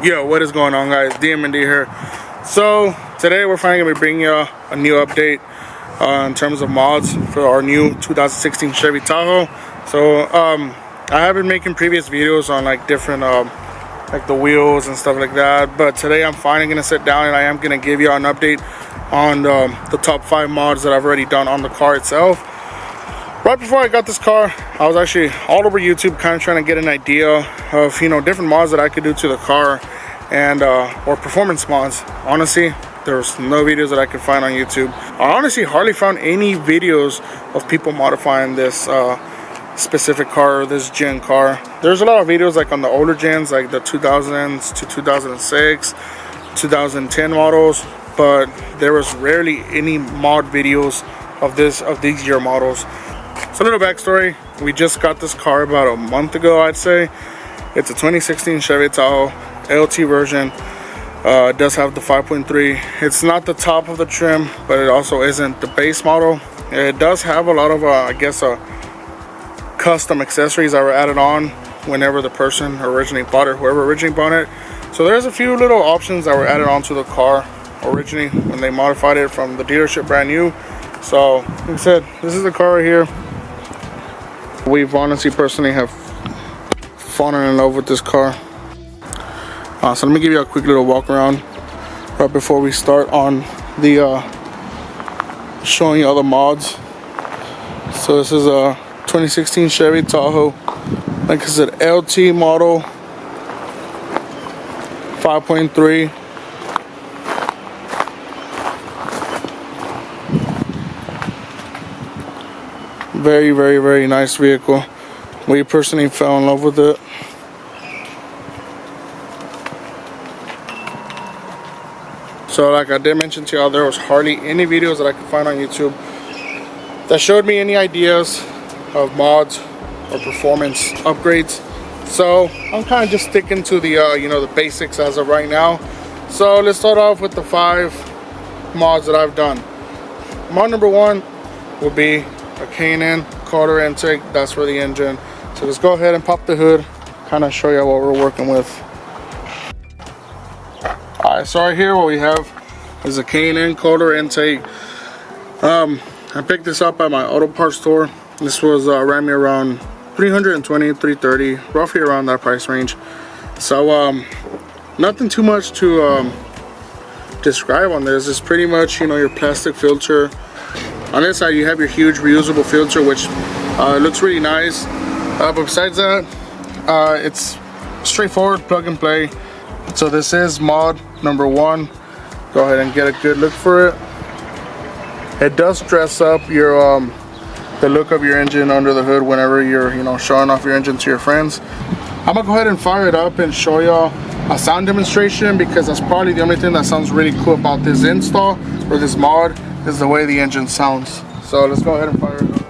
Yo, what is going on, guys? DMD here. So today we're finally gonna be bringing you a new update in terms of mods for our new 2016 Chevy Tahoe. So I have been making previous videos on like different like the wheels and stuff like that, but today I'm finally gonna sit down and I am gonna give you an update on the top 5 mods that I've already done on the car itself. Right before I got this car, I was actually all over YouTube kind of trying to get an idea of, you know, different mods that I could do to the car and or performance mods. Honestly, there's no videos that I could find on YouTube. I honestly hardly found any videos of people modifying this specific car, this gen car. There's a lot of videos like on the older gens, like the 2000s to 2006, 2010 models, but there was rarely any mod videos of these year models. So a little backstory, we just got this car about a month ago, I'd say. It's a 2016 Chevy Tahoe LT version. It does have the 5.3. It's not the top of the trim, but it also isn't the base model. It does have a lot of I guess custom accessories that were added on whenever the person originally bought it, whoever originally bought it. So there's a few little options that were added onto the car originally when they modified it from the dealership brand new. So like I said, this is the car right here. We've honestly personally have fallen in love with this car. So let me give you a quick little walk around right before we start on the showing you all the mods. So this is a 2016 Chevy Tahoe, like I said, LT model, 5.3. Very nice vehicle. We personally fell in love with it. So like I did mention to y'all, there was hardly any videos that I could find on YouTube that showed me any ideas of mods or performance upgrades. So I'm kind of just sticking to the you know, the basics as of right now. So let's start off with the 5 mods that I've done. Mod number 1 will be a K&N quarter intake. That's for the engine. So let's go ahead and pop the hood, kind of show you what we're working with. Alright, so right here what we have is a K&N quarter intake. I picked this up at my auto parts store. This was ran me around $320, $330, roughly around that price range. So nothing too much to describe on this. It's pretty much, you know, your plastic filter. On this side you have your huge reusable filter, which looks really nice, but besides that it's straightforward, plug and play. So this is mod number 1. Go ahead and get a good look for it. It does dress up your the look of your engine under the hood whenever you're, you know, showing off your engine to your friends. I'm gonna go ahead and fire it up and show y'all a sound demonstration, because that's probably the only thing that sounds really cool about this install or this mod is the way the engine sounds. So let's go ahead and fire it up.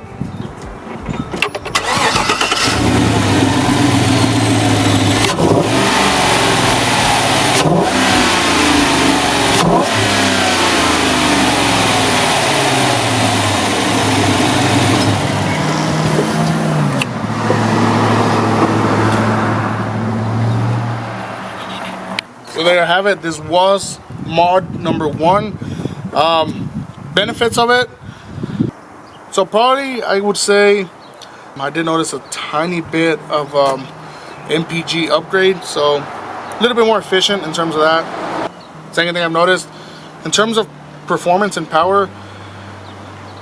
So there you have it. This was mod number 1. Benefits of it. So probably I would say I did notice a tiny bit of MPG upgrade, so a little bit more efficient in terms of that. Second thing I've noticed in terms of performance and power,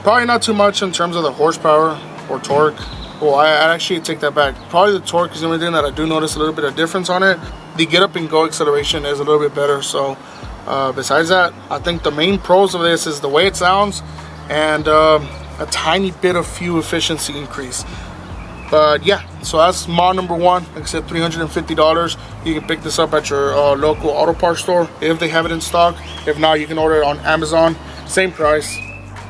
probably not too much in terms of the horsepower or torque. Well, I actually take that back. Probably the torque is the only thing that I do notice a little bit of difference on it. The get up and go acceleration is a little bit better. So besides that, I think the main pros of this is the way it sounds and a tiny bit of fuel efficiency increase. But yeah, so that's mod number 1. Like I said, $350. You can pick this up at your local auto parts store if they have it in stock. If not, you can order it on Amazon, same price.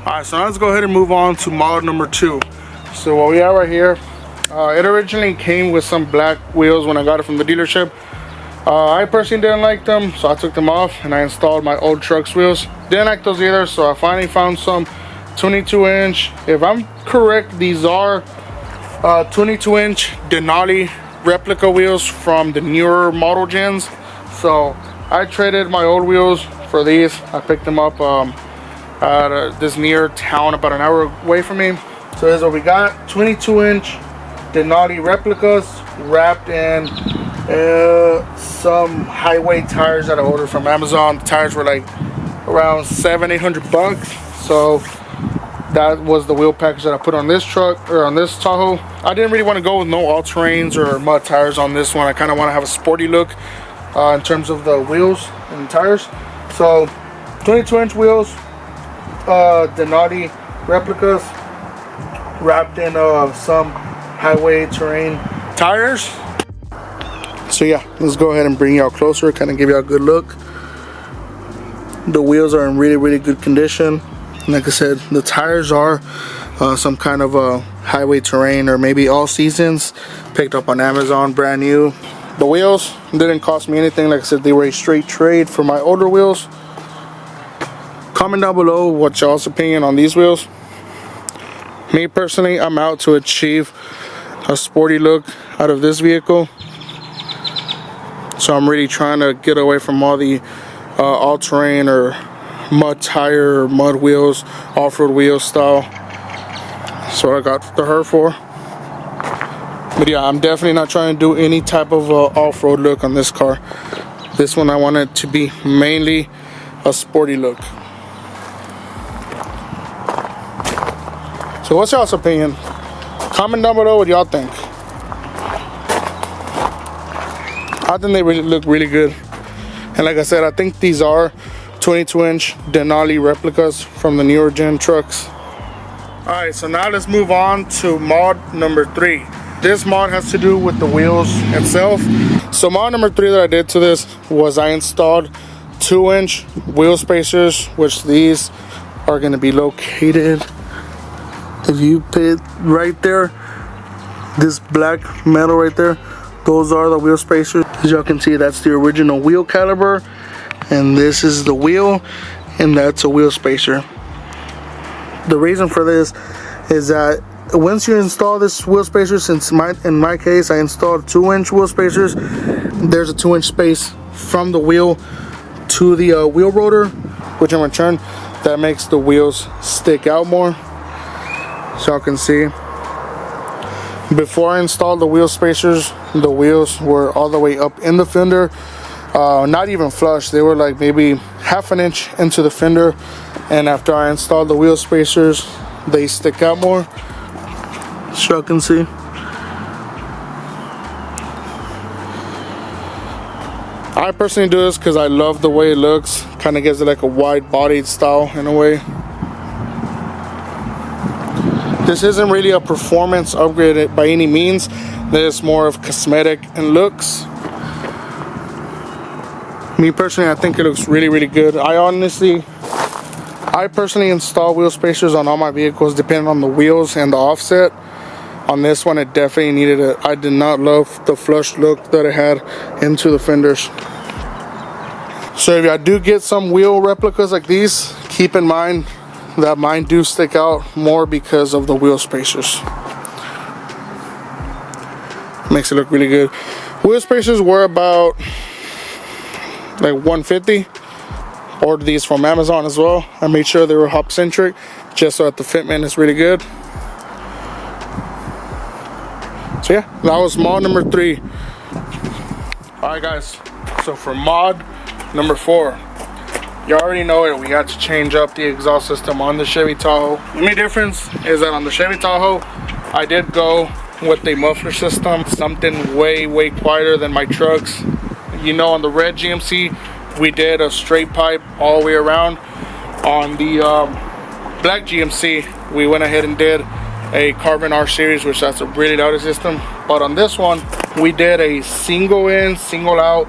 Alright, so now let's go ahead and move on to mod number 2. So what we have right here, it originally came with some black wheels when I got it from the dealership. I personally didn't like them, so I took them off and I installed my old truck's wheels. Didn't like those either, so I finally found some 22-inch. If I'm correct, these are 22-inch Denali replica wheels from the newer model gens So I traded my old wheels for these. I picked them up at this near town about an hour away from me. So here's what we got: 22-inch Denali replicas wrapped in some highway tires that I ordered from Amazon. The tires were like around $700-800. So that was the wheel package that I put on this truck, or on this Tahoe. I didn't really want to go with no all-terrains or mud tires on this one. I kind of want to have a sporty look in terms of the wheels and tires. So 22-inch wheels, Denali replicas wrapped in some highway terrain tires. So yeah, let's go ahead and bring y'all closer, kind of give y'all a good look. The wheels are in really good condition. Like I said, the tires are some kind of a highway terrain or maybe all seasons, picked up on Amazon, brand new. The wheels didn't cost me anything. Like I said, they were a straight trade for my older wheels. Comment down below what y'all's opinion on these wheels. Me personally, I'm out to achieve a sporty look out of this vehicle. So I'm really trying to get away from all the all-terrain or mud tire or mud wheels, off-road wheel style. So I got the her for. But yeah, I'm definitely not trying to do any type of off-road look on this car. This one I want it to be mainly a sporty look. So what's y'all's opinion? Comment down below what y'all think. I think they really look really good. And like I said, I think these are 22-inch Denali replicas from the newer gen trucks. Alright, so now let's move on to mod number 3. This mod has to do with the wheels itself. So mod number 3 that I did to this was I installed 2-inch wheel spacers, which these are going to be located, if you put it right there, this black metal right there, those are the wheel spacers. As y'all can see, that's the original wheel caliber, and this is the wheel, and that's a wheel spacer. The reason for this is that once you install this wheel spacer, since in my case I installed 2-inch wheel spacers, there's a 2-inch space from the wheel to the wheel rotor, which in return that makes the wheels stick out more. So y'all can see, before I installed the wheel spacers, the wheels were all the way up in the fender, not even flush. They were like maybe half an inch into the fender, and after I installed the wheel spacers, they stick out more. So y'all can see. I personally do this because I love the way it looks. Kind of gives it like a wide-bodied style in a way. This isn't really a performance upgrade by any means. This is more of cosmetic and looks. Me personally, I think it looks really good. I personally install wheel spacers on all my vehicles depending on the wheels and the offset. On this one, it definitely needed it. I did not love the flush look that it had into the fenders. So if I do get some wheel replicas like these, keep in mind that mine do stick out more because of the wheel spacers. Makes it look really good. Wheel spacers were about like $150. Ordered these from Amazon as well. I made sure they were hop centric just so that the fitment is really good. So yeah, that was mod number 3. Alright guys, so for mod number 4, you already know it, we had to change up the exhaust system on the Chevy Tahoe. The main difference is that on the Chevy Tahoe, I did go with a muffler system, something way quieter than my trucks. You know, on the red GMC, we did a straight pipe all the way around. On the black GMC, we went ahead and did a carbon R series, which that's a really loud system. But on this one, we did a single in, single out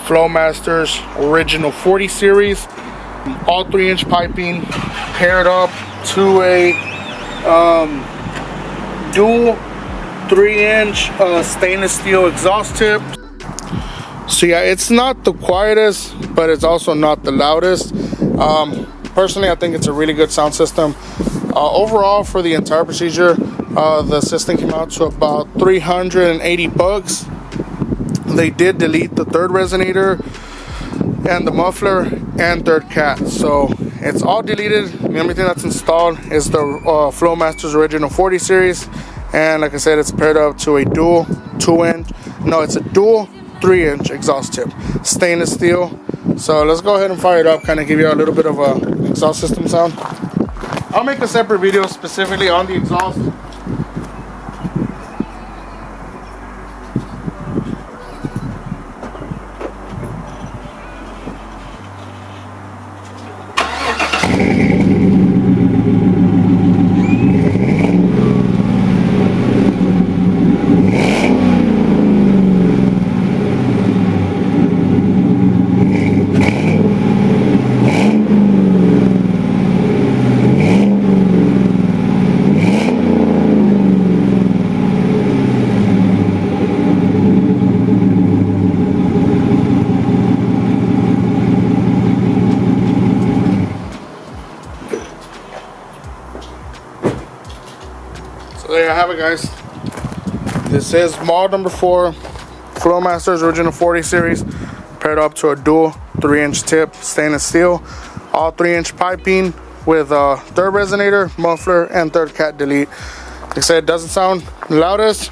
Flowmasters original 40 series, all 3-inch piping paired up to a dual 3-inch stainless steel exhaust tip. So yeah, it's not the quietest, but it's also not the loudest. Personally, I think it's a really good sound system. Overall, for the entire procedure, the system came out to about $380. They did delete the third resonator, and the muffler and third cat. So it's all deleted. The only thing that's installed is the Flowmaster's original 40 series, and like I said, it's paired up to a dual 3-inch exhaust tip, stainless steel. So let's go ahead and fire it up, kind of give you a little bit of a exhaust system sound. I'll make a separate video specifically on the exhaust. So there you have it, guys. This is mod number 4, Flowmaster's original 40 series, paired up to a dual 3-inch tip stainless steel, all 3-inch piping with a third resonator, muffler, and third cat delete. Like I said, it doesn't sound loudest.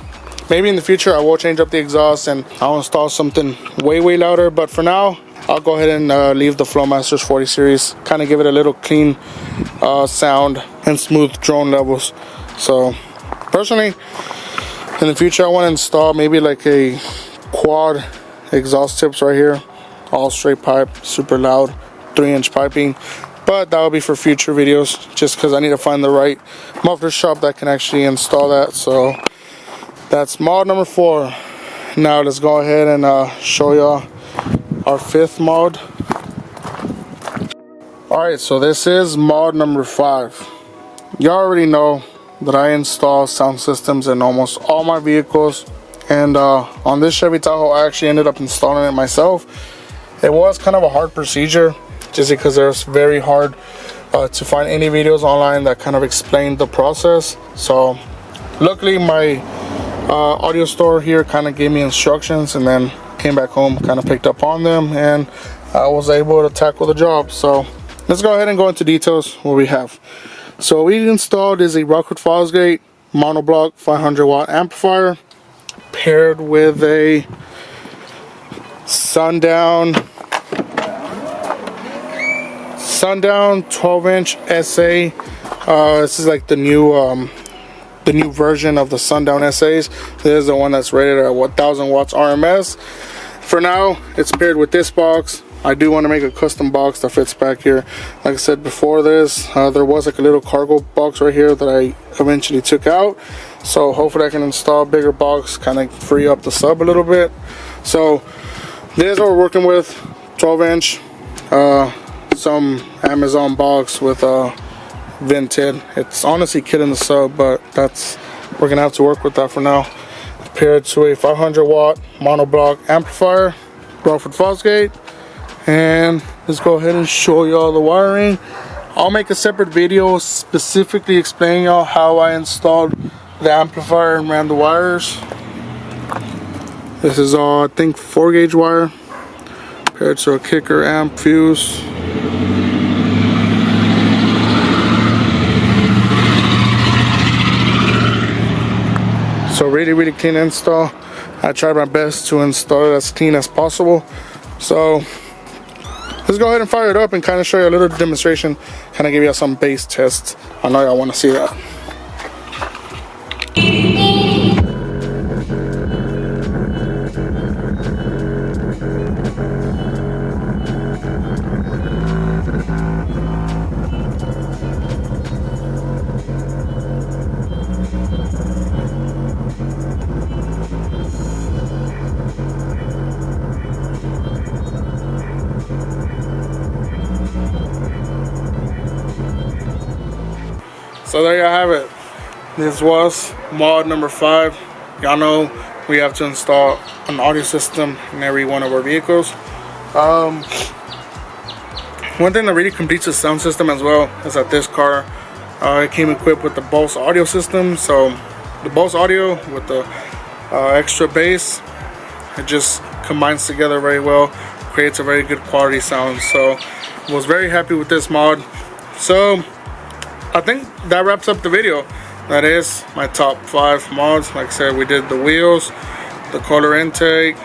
Maybe in the future I will change up the exhaust and I'll install something way louder, but for now I'll go ahead and leave the Flowmaster's 40 series, kind of give it a little clean sound and smooth drone levels. So personally, in the future I want to install maybe like a quad exhaust tips right here, all straight pipe, super loud, 3-inch piping, but that will be for future videos, just because I need to find the right muffler shop that can actually install that. So that's mod number 4. Now let's go ahead and show y'all our 5th mod. Alright, so this is mod number 5. Y'all already know that I install sound systems in almost all my vehicles, and on this Chevy Tahoe I actually ended up installing it myself. It was kind of a hard procedure, just because there's very hard to find any videos online that kind of explain the process. So luckily my audio store here kind of gave me instructions, and then came back home, kind of picked up on them, and I was able to tackle the job. So let's go ahead and go into details what we have. So what we installed is a Rockwood Fosgate monoblock 500-watt amplifier, paired with a Sundown 12-inch SA. This is like the new version of the Sundown SAs. This is the one that's rated at 1000 watts RMS. For now, it's paired with this box. I do want to make a custom box that fits back here. Like I said before this, there was like a little cargo box right here that I eventually took out. So hopefully I can install a bigger box, kind of free up the sub a little bit. So this is what we're working with, 12-inch, some Amazon box with vented. It's honestly killing the sub, but we're gonna have to work with that for now. Paired to a 500-watt monoblock amplifier, Rockwood Fosgate. And let's go ahead and show y'all the wiring. I'll make a separate video specifically explaining y'all how I installed the amplifier and ran the wires. This is all, I think, 4-gauge wire paired to a kicker amp fuse. So really clean install. I tried my best to install it as clean as possible. So let's go ahead and fire it up and kind of show you a little demonstration, kind of give you some bass tests. I know y'all want to see that. So there you have it. This was mod number 5. Y'all know we have to install an audio system in every one of our vehicles. One thing that really completes the sound system as well is that this car it came equipped with the Bose audio system. So the Bose audio with the extra bass, it just combines together very well, creates a very good quality sound. So I was very happy with this mod. So I think that wraps up the video. That is my top 5 mods. Like I said, we did the wheels, the color intake,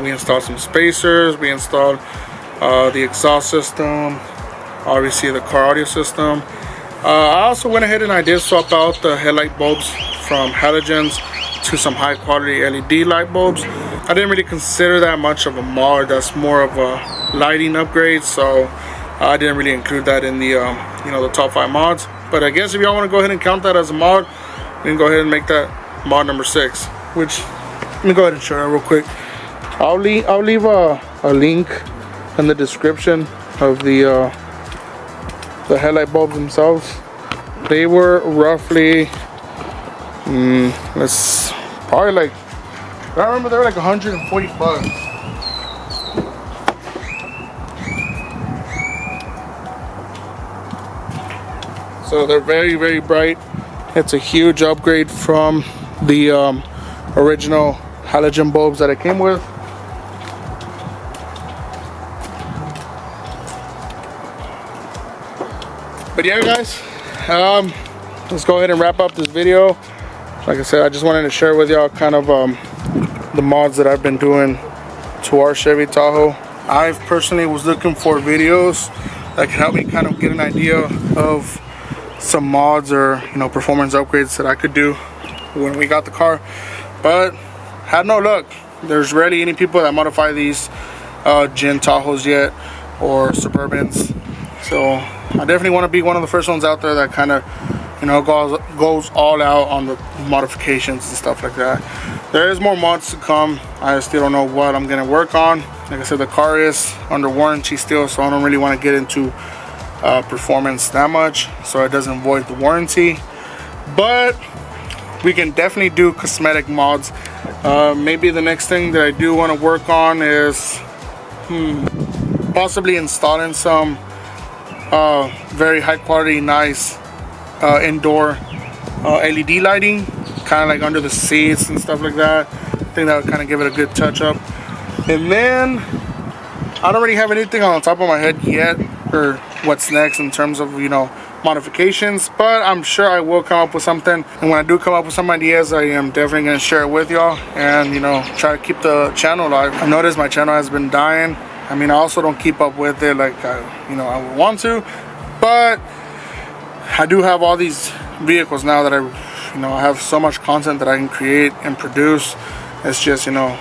we installed some spacers, we installed the exhaust system, obviously the car audio system. I also went ahead and I did swap out the headlight bulbs from halogens to some high quality LED light bulbs. I didn't really consider that much of a mod. That's more of a lighting upgrade, so I didn't really include that in the you know, the top 5 mods. But I guess if y'all want to go ahead and count that as a mod, we can go ahead and make that mod number 6. Which, let me go ahead and show you real quick. I'll leave a link in the description of the headlight bulbs themselves. They were roughly probably like, I remember they were like 140 bucks. So they're very, very bright. It's a huge upgrade from the original halogen bulbs that it came with. But yeah, guys, let's go ahead and wrap up this video. Like I said, I just wanted to share with y'all kind of the mods that I've been doing to our Chevy Tahoe. I personally was looking for videos that could help me kind of get an idea of some mods or, you know, performance upgrades that I could do when we got the car, but had no luck. There's rarely any people that modify these Gen Tahoes yet, or Suburbans. So I definitely want to be one of the first ones out there that kind of, you know, goes all out on the modifications and stuff like that. There is more mods to come. I still don't know what I'm gonna work on. Like I said, the car is under warranty still, so I don't really want to get into performance that much, so it doesn't void the warranty. But we can definitely do cosmetic mods. Maybe the next thing that I do want to work on is possibly installing some very high quality, nice indoor LED lighting, kind of like under the seats and stuff like that. I think that would kind of give it a good touch up. And then I don't really have anything on the top of my head yet, or what's next in terms of, you know, modifications, but I'm sure I will come up with something. And when I do come up with some ideas, I am definitely going to share it with y'all, and, you know, try to keep the channel alive. I noticed my channel has been dying. I mean, I also don't keep up with it like you know, I would want to, but I do have all these vehicles now that I have so much content that I can create and produce. It's just, you know,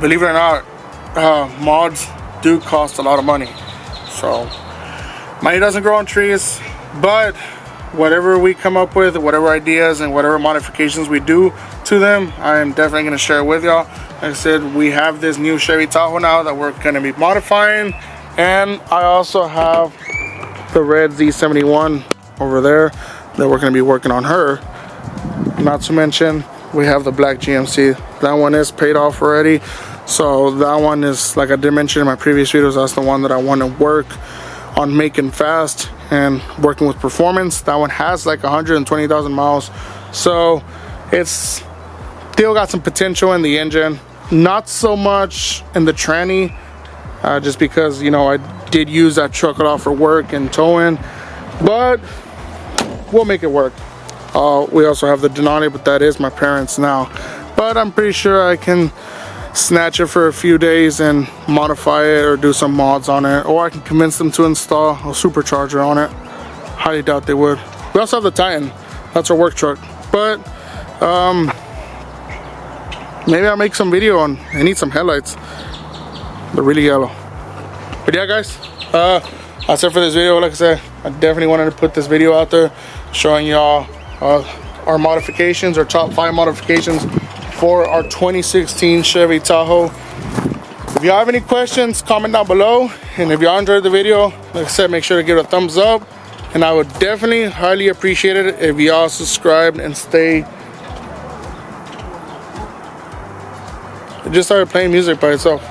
believe it or not, mods do cost a lot of money. So money doesn't grow on trees, but whatever we come up with, whatever ideas and whatever modifications we do to them, I am definitely going to share it with y'all. Like I said, we have this new Chevy Tahoe now that we're going to be modifying, and I also have the red Z71 over there that we're going to be working on her. Not to mention, we have the black GMC. That one is paid off already. So that one is, like I did mention in my previous videos, that's the one that I want to work on making fast and working with performance. That one has like 120,000 miles. So it's still got some potential in the engine. Not so much in the tranny, just because, you know, I did use that truck a lot for work and towing. But we'll make it work. We also have the Denali, but that is my parents' now. But I'm pretty sure I can snatch it for a few days and modify it or do some mods on it, or I can convince them to install a supercharger on it. Highly doubt they would. We also have the Titan. That's our work truck. But maybe I'll make some video on, I need some headlights. They're really yellow. But yeah, guys, that's it for this video. Like I said, I definitely wanted to put this video out there showing y'all our modifications, our top 5 modifications for our 2016 Chevy Tahoe. If y'all have any questions, comment down below. And if y'all enjoyed the video, like I said, make sure to give it a thumbs up. And I would definitely highly appreciate it if y'all subscribed and stay. It just started playing music by itself.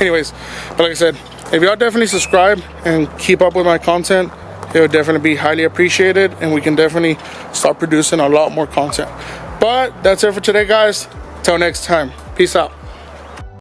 Anyways, but like I said, if y'all definitely subscribe and keep up with my content, it would definitely be highly appreciated, and we can definitely start producing a lot more content. But that's it for today, guys. Till next time, peace out.